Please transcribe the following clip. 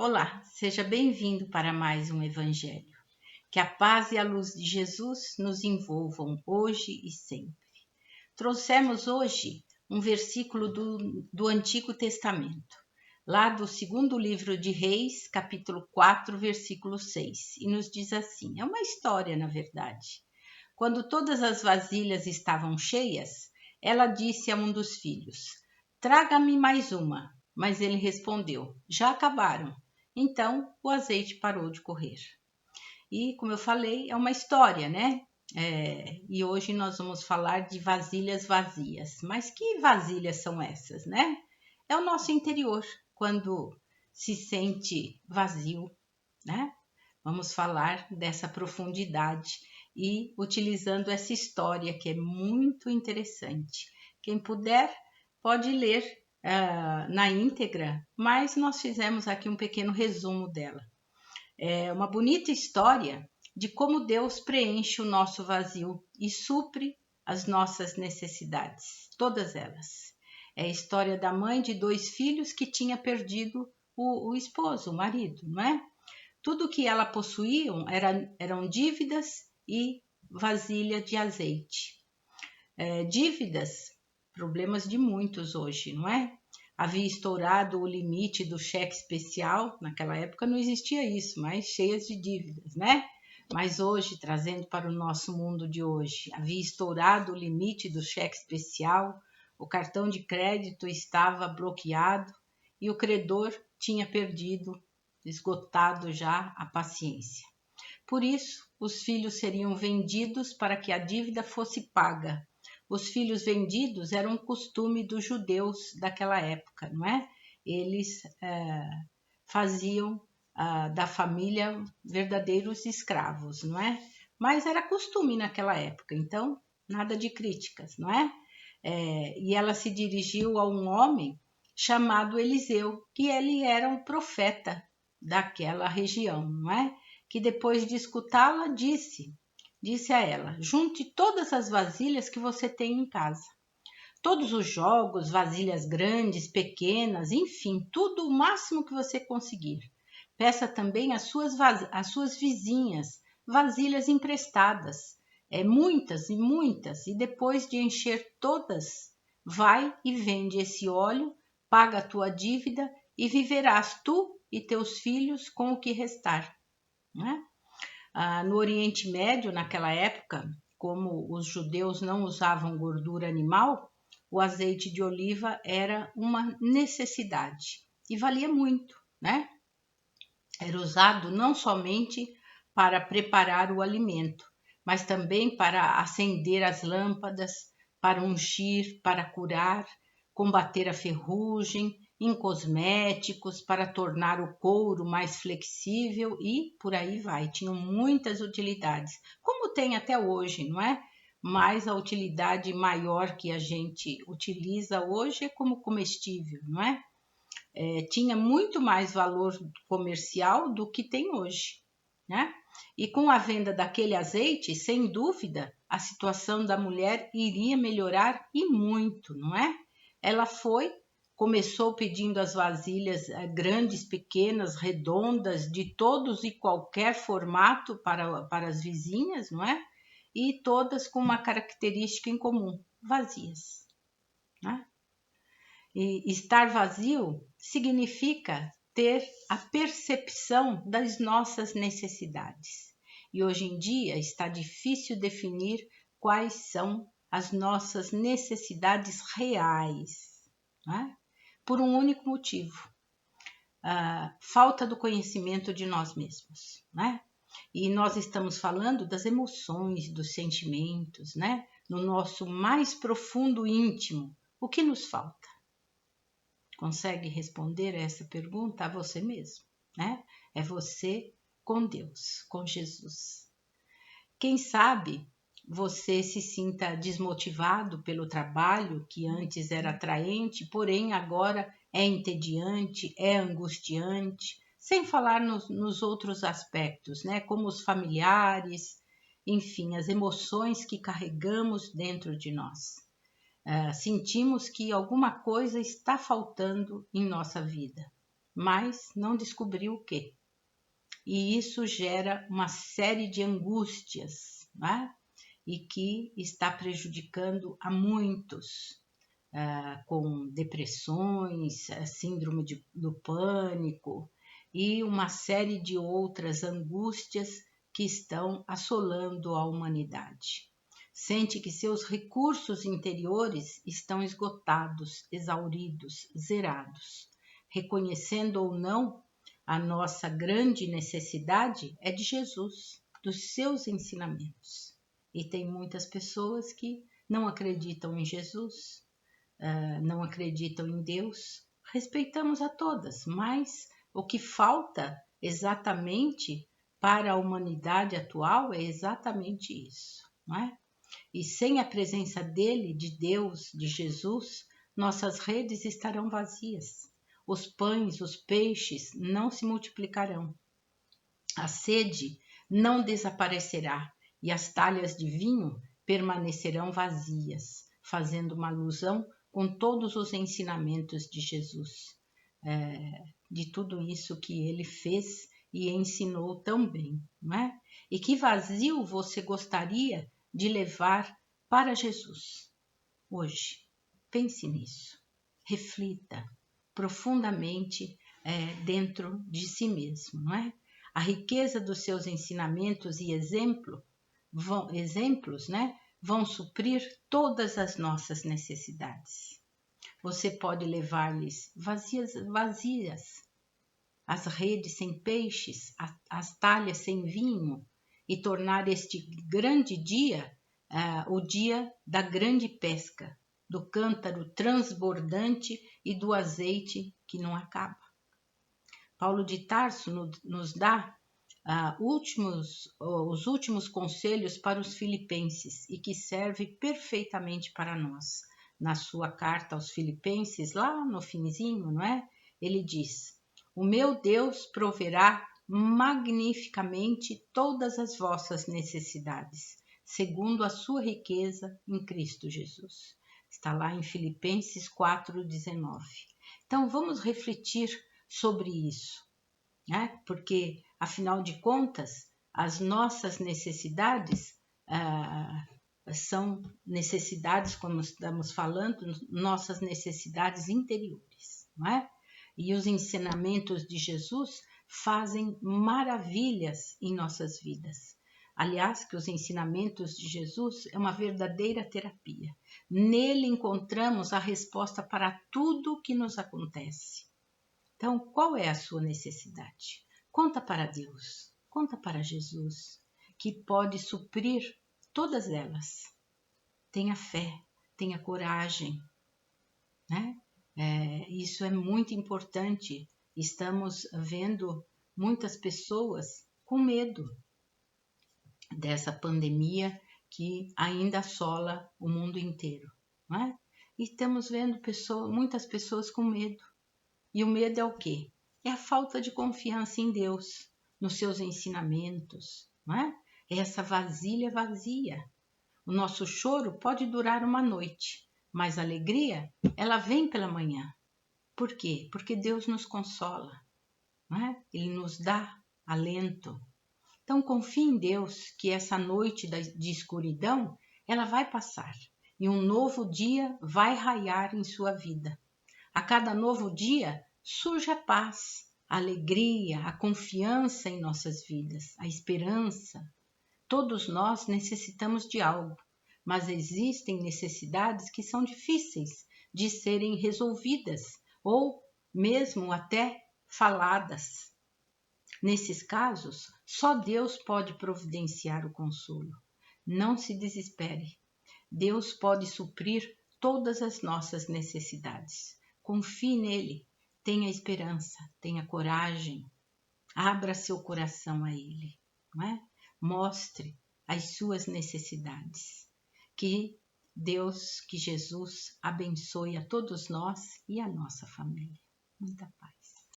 Olá, seja bem-vindo para mais um Evangelho. Que a paz e a luz de Jesus nos envolvam hoje e sempre. Trouxemos hoje um versículo do Antigo Testamento, lá do segundo livro de Reis, capítulo 4, versículo 6, e nos diz assim, é uma história na verdade. Quando todas as vasilhas estavam cheias, ela disse a um dos filhos, traga-me mais uma, mas ele respondeu, já acabaram. Então, o azeite parou de correr. E, como eu falei, é uma história, né? E hoje nós vamos falar de vasilhas vazias. Mas que vasilhas são essas, né? É o nosso interior, quando se sente vazio, né? Vamos falar dessa profundidade e utilizando essa história que é muito interessante. Quem puder pode ler na íntegra, mas nós fizemos aqui um pequeno resumo dela. É uma bonita história de como Deus preenche o nosso vazio e supre as nossas necessidades, todas elas. É a história da mãe de 2 filhos que tinha perdido o esposo, o marido, não é? Tudo que ela possuía eram dívidas e vasilha de azeite. Dívidas, problemas de muitos hoje, não é? Havia estourado o limite do cheque especial, naquela época não existia isso, mas cheias de dívidas, né? Mas hoje, trazendo para o nosso mundo de hoje, havia estourado o limite do cheque especial, o cartão de crédito estava bloqueado e o credor tinha perdido, esgotado já a paciência. Por isso, os filhos seriam vendidos para que a dívida fosse paga. Os filhos vendidos eram um costume dos judeus daquela época, não é? Eles faziam da família verdadeiros escravos, não é? Mas era costume naquela época, então nada de críticas, não é? E ela se dirigiu a um homem chamado Eliseu, que ele era um profeta daquela região, não é? Que depois de escutá-la disse a ela, junte todas as vasilhas que você tem em casa. Todos os jogos, vasilhas grandes, pequenas, enfim, tudo o máximo que você conseguir. Peça também às suas vizinhas vasilhas emprestadas, muitas e muitas, e depois de encher todas, vai e vende esse óleo, paga a tua dívida e viverás tu e teus filhos com o que restar. Né? No Oriente Médio, naquela época, como os judeus não usavam gordura animal, o azeite de oliva era uma necessidade e valia muito, né? Era usado não somente para preparar o alimento, mas também para acender as lâmpadas, para ungir, para curar, combater a ferrugem, em cosméticos, para tornar o couro mais flexível e por aí vai. Tinham muitas utilidades, como tem até hoje, não é? Mas a utilidade maior que a gente utiliza hoje é como comestível, não é? Tinha muito mais valor comercial do que tem hoje, né? E com a venda daquele azeite, sem dúvida, a situação da mulher iria melhorar e muito, não é? Ela começou pedindo as vasilhas grandes, pequenas, redondas, de todos e qualquer formato para as vizinhas, não é? E todas com uma característica em comum, vazias, né? E estar vazio significa ter a percepção das nossas necessidades. E hoje em dia está difícil definir quais são as nossas necessidades reais, né? Por um único motivo, a falta do conhecimento de nós mesmos, né? E nós estamos falando das emoções, dos sentimentos, né? No nosso mais profundo íntimo, o que nos falta? Consegue responder essa pergunta a você mesmo, né? É você com Deus, com Jesus. Quem sabe você se sinta desmotivado pelo trabalho que antes era atraente, porém agora é entediante, é angustiante, sem falar nos outros aspectos, né? Como os familiares, enfim, as emoções que carregamos dentro de nós. Sentimos que alguma coisa está faltando em nossa vida. mas não descobriu o quê. E isso gera uma série de angústias, né? E que está prejudicando a muitos, com depressões, síndrome do pânico e uma série de outras angústias que estão assolando a humanidade. Sente que seus recursos interiores estão esgotados, exauridos, zerados. Reconhecendo ou não, a nossa grande necessidade é de Jesus, dos seus ensinamentos. E tem muitas pessoas que não acreditam em Jesus, não acreditam em Deus. Respeitamos a todas, mas o que falta exatamente para a humanidade atual é exatamente isso, não é? E sem a presença dele, de Deus, de Jesus, nossas redes estarão vazias. Os pães, os peixes não se multiplicarão. A sede não desaparecerá e as talhas de vinho permanecerão vazias, fazendo uma alusão com todos os ensinamentos de Jesus, de tudo isso que ele fez e ensinou tão bem, não é? E que vazio você gostaria de levar para Jesus hoje? Pense nisso, reflita profundamente dentro de si mesmo, não é? A riqueza dos seus ensinamentos e exemplos, né, vão suprir todas as nossas necessidades. Você pode levar-lhes vazias, as redes sem peixes, as talhas sem vinho, e tornar este grande dia o dia da grande pesca, do cântaro transbordante e do azeite que não acaba. Paulo de Tarso nos dá os últimos conselhos para os filipenses e que serve perfeitamente para nós. Na sua carta aos Filipenses, lá no finzinho, não é? Ele diz: o meu Deus proverá magnificamente todas as vossas necessidades, segundo a sua riqueza em Cristo Jesus. Está lá em Filipenses 4,19. Então, vamos refletir sobre isso, né? Porque, afinal de contas, as nossas necessidades são necessidades, como estamos falando, nossas necessidades interiores, não é? E os ensinamentos de Jesus fazem maravilhas em nossas vidas. Aliás, que os ensinamentos de Jesus é uma verdadeira terapia. Nele encontramos a resposta para tudo o que nos acontece. Então, qual é a sua necessidade? Conta para Deus, conta para Jesus, que pode suprir todas elas. Tenha fé, tenha coragem, né? Isso é muito importante. Estamos vendo muitas pessoas com medo dessa pandemia que ainda assola o mundo inteiro, não é? E estamos vendo muitas pessoas com medo. E o medo é o quê? É a falta de confiança em Deus, nos seus ensinamentos, não é? É essa vasilha vazia. O nosso choro pode durar uma noite, mas a alegria, ela vem pela manhã. Por quê? Porque Deus nos consola, não é? Ele nos dá alento. Então confie em Deus que essa noite de escuridão, ela vai passar e um novo dia vai raiar em sua vida. A cada novo dia surge a paz, a alegria, a confiança em nossas vidas, a esperança. Todos nós necessitamos de algo, mas existem necessidades que são difíceis de serem resolvidas ou mesmo até faladas. Nesses casos, só Deus pode providenciar o consolo. Não se desespere. Deus pode suprir todas as nossas necessidades. Confie nele, tenha esperança, tenha coragem, abra seu coração a ele, não é? Mostre as suas necessidades. Que Deus, que Jesus abençoe a todos nós e a nossa família. Muita paz.